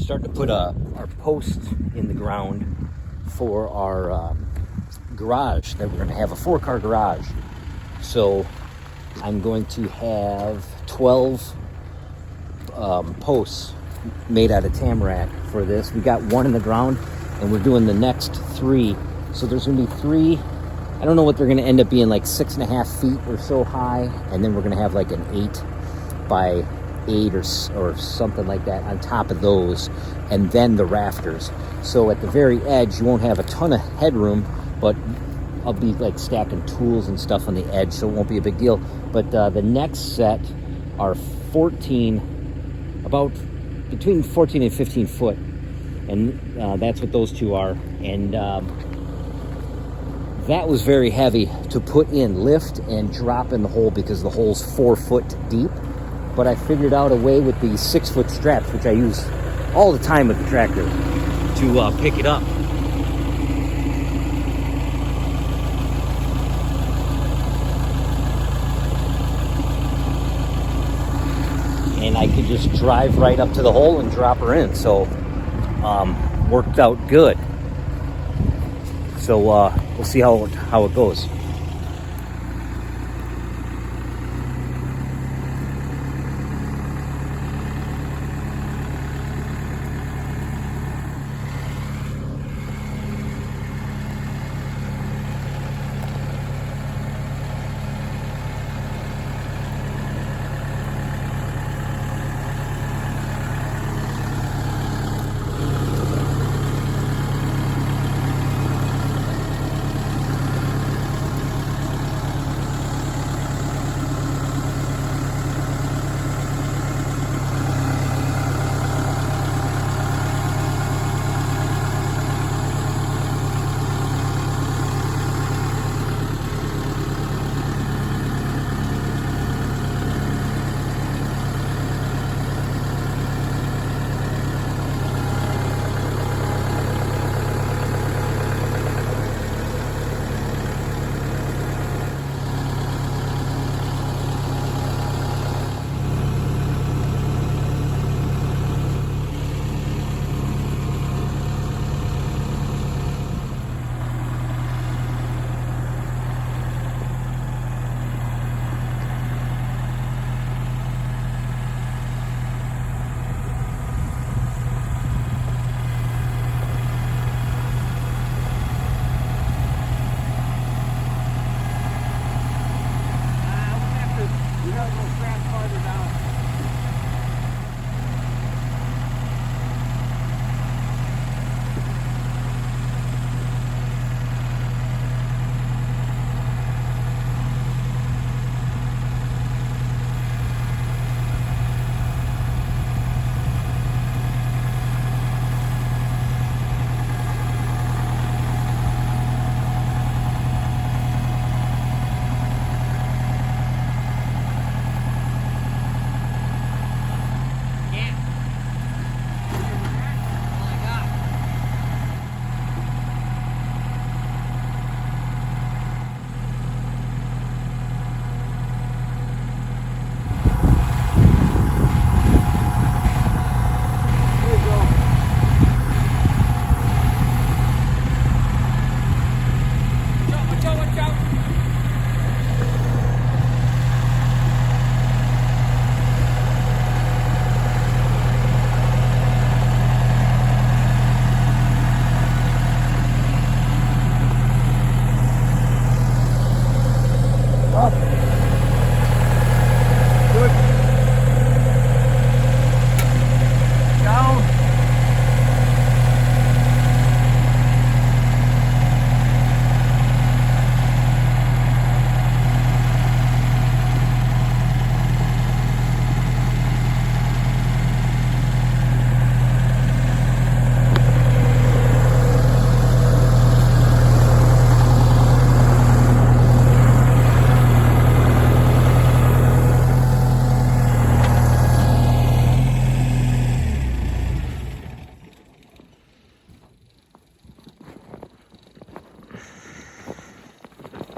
starting to put our post in the ground for our garage that we're going to have, a 4-car garage. So I'm going to have 12 posts made out of tamarack for this. We got one in the ground and we're doing the next 3. So there's going to be 3. I don't know what they're going to end up being, like 6.5 feet or so high, and then we're going to have like an 8 by 8 or something like that on top of those, and then the rafters. So at the very edge you won't have a ton of headroom, but I'll be like stacking tools and stuff on the edge, so it won't be a big deal. But the next set are 14, about between 14 and 15 foot, and that's what those 2 are. And that was very heavy to put in, lift and drop in the hole, because the hole's 4 foot deep. But I figured out a way with these 6-foot straps, which I use all the time with the tractor, to pick it up. And I could just drive right up to the hole and drop her in. So worked out good. So we'll see how it goes.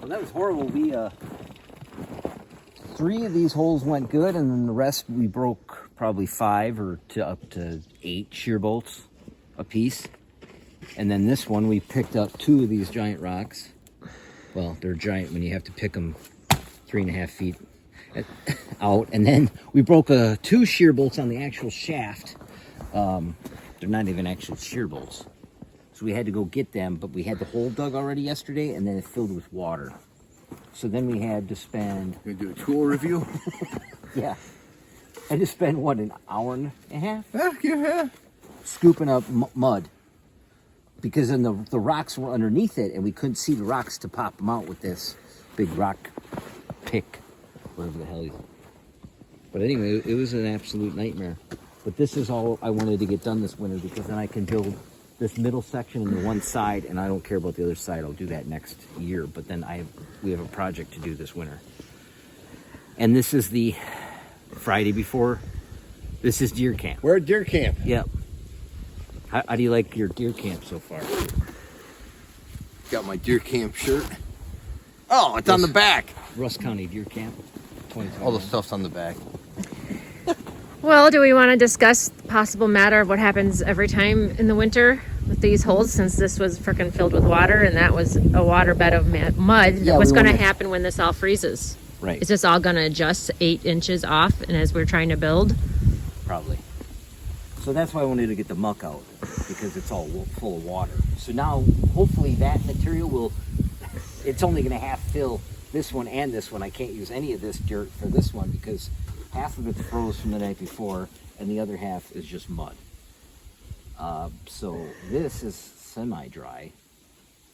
Well, that was horrible. We 3 of these holes went good, and then the rest we broke probably 5 or to up to 8 shear bolts a piece. And then this one, we picked up 2 of these giant rocks. Well, they're giant when you have to pick them 3.5 feet out. And then we broke 2 shear bolts on the actual shaft. They're not even actual shear bolts. So we had to go get them, but we had the hole dug already yesterday, and then it filled with water. So then we had to spend... You gonna do a tool review? Yeah. I had to spend, what, an hour and a half? Yeah. Scooping up mud. Because then the rocks were underneath it, and we couldn't see the rocks to pop them out with this big rock pick. Whatever the hell you... But anyway, it was an absolute nightmare. But this is all I wanted to get done this winter, because then I can build this middle section and the one side, and I don't care about the other side. I'll do that next year. But then we have a project to do this winter. And this is the Friday before. This is deer camp. We're at deer camp. Yep. How do you like your deer camp so far? Got my deer camp shirt. Oh, it's on the back. Russ County Deer Camp 2020. All the stuff's on the back. Well, do we want to discuss the possible matter of what happens every time in the winter with these holes, since this was frickin' filled with water and that was a waterbed of mud? Yeah, What's going to happen when this all freezes? Right. Is this all going to adjust 8 inches off and as we're trying to build? Probably. So that's why I wanted to get the muck out, because it's all full of water. So now, hopefully that material will, it's only going to half fill this one and this one. I can't use any of this dirt for this one because half of it's froze from the night before and the other half is just mud. So this is semi-dry.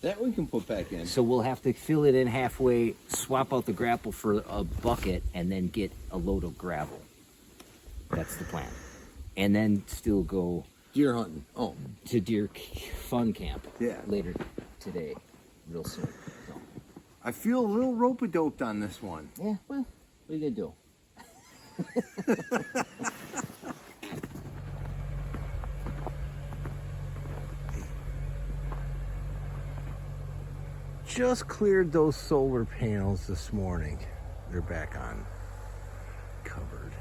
That we can put back in. So we'll have to fill it in halfway, swap out the grapple for a bucket, and then get a load of gravel. That's the plan. And then still go Deer hunting. Oh. to deer fun camp. Yeah. Later today, real soon. So, I feel a little rope-a-doped on this one. yeah, well, what are you gonna do? Just cleared those solar panels this morning. They're back on. Covered.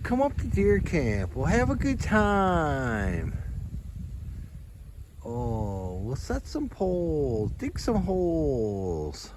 Come up to deer camp. We'll have a good time. Oh, we'll set some poles, dig some holes.